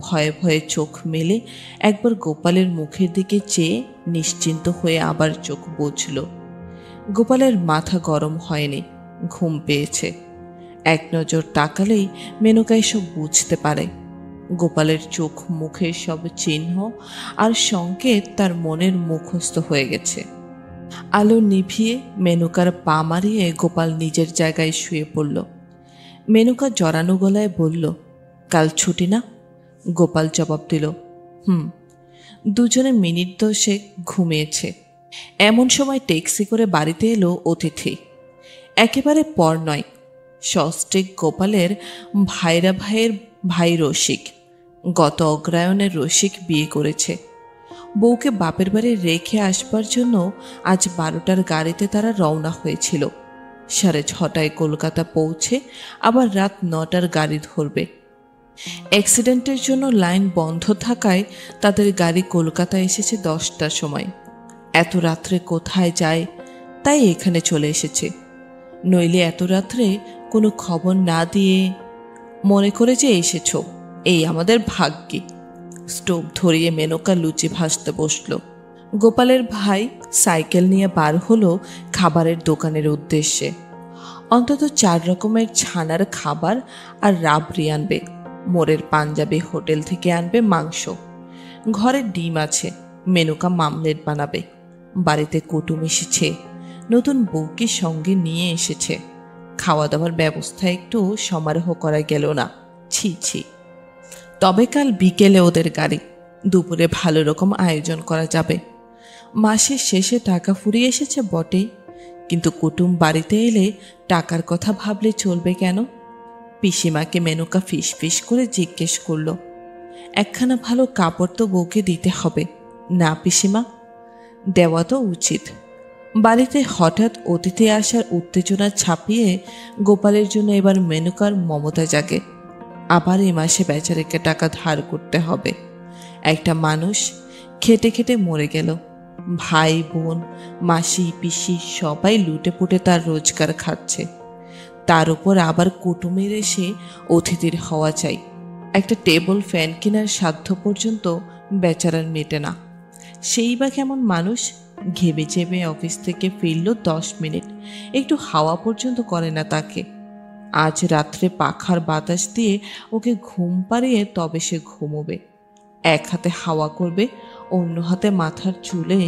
ভয়ে ভয়ে চোখ মেলে একবার গোপালের মুখের দিকে চেয়ে নিশ্চিন্ত হয়ে আবার চোখ বুঝল। গোপালের মাথা গরম হয়নি, ঘুম পেয়েছে। এক নজর তাকালেই মেনকা এসব বুঝতে পারে। গোপালের চোখ মুখের সব চিহ্ন আর সংকেত তার মনের মুখস্থ হয়ে গেছে। আলো নিভিয়ে মেনকার পা মারিয়ে গোপাল নিজের জায়গায় শুয়ে পড়ল। মেনকা জড়ানো গলায় বলল, কাল ছুটি না? গোপাল জবাব দিল, হুম। দুজনে মিনিট 10 ঘুমিয়েছে। এমন সময় ট্যাক্সি করে বাড়িতে এলো অতিথি। একেবারে পর নয়, সস্ত্রীক গোপালের ভাইরা ভাইয়ের ভাই রসিক। গত অগ্রায়ণের রসিক বিয়ে করেছে। বউকে বাপের বাড়ি রেখে আসবার জন্য আজ 12টার গাড়িতে তারা রওনা হয়েছিল। 6:30টায় কলকাতা পৌঁছে আবার রাত 9টার গাড়ি ধরবে। অ্যাক্সিডেন্টের জন্য লাইন বন্ধ থাকায় তাদের গাড়ি কলকাতা এসেছে 10টার সময়। এত রাত্রে কোথায় যায়, তাই এখানে চলে এসেছে। নইলে এত রাত্রে কোনো খবর না দিয়ে মনে করে যে এসেছ, এই আমাদের ভাগ্যে। স্টোভ ধরিয়ে মেনকা লুচি ভাজতে বসল। গোপালের ভাই সাইকেল নিয়ে বার হলো খাবারের দোকানের উদ্দেশ্যে। অন্তত 4 রকমের ছানার খাবার আর রাবড়ি আনবে। মোড়ের পাঞ্জাবি হোটেল থেকে আনবে মাংস। ঘরে ডিম আছে, মেনকা মামলেট বানাবে। বাড়িতে কুটুম এসেছে, নতুন বউকে সঙ্গে নিয়ে এসেছে। খাওয়া দাওয়ার ব্যবস্থা একটু সমারোহ করা গেল না, ছি ছি। তবে কাল বিকেলে ওদের গাড়ি, দুপুরে ভালো রকম আয়োজন করা যাবে। মাসের শেষে টাকা ফুরিয়ে এসেছে বটে, কিন্তু কুটুম বাড়িতে এলে টাকার কথা ভাবলে চলবে কেন? পিসিমাকে মেনকা ফিস ফিস করে জিজ্ঞেস করল, একখানা ভালো কাপড় তো বউকে দিতে হবে না পিসিমা? দেওয়া তো উচিত। বাড়িতে হঠাৎ অতিথি আসার উত্তেজনা ছাপিয়ে গোপালের জন্য এবার মেনকার মমতা জাগে। আবার এ মাসে বেচারিকে টাকা ধার করতে হবে। একটা মানুষ খেটে খেটে মরে গেল। ভাই বোন মাসি পিসি সবাই লুটে পুটে তার রোজগার খাচ্ছে। তার উপর আবার কুটুমের এসে অতিথির হওয়া চাই। একটা টেবল ফ্যান কেনার সাধ্য পর্যন্ত বেচারার মেটে না। সেই বা কেমন মানুষ? ঘেবে চেপে অফিস থেকে ফিরল 10 মিনিট, একটু হাওয়া পর্যন্ত করে না তাকে। আজ রাত্রে পাখার বাতাস দিয়ে ওকে ঘুম পাড়িয়ে তবে সে ঘুমোবে। এক হাতে হাওয়া করবে, অন্য হাতে মাথার চুলে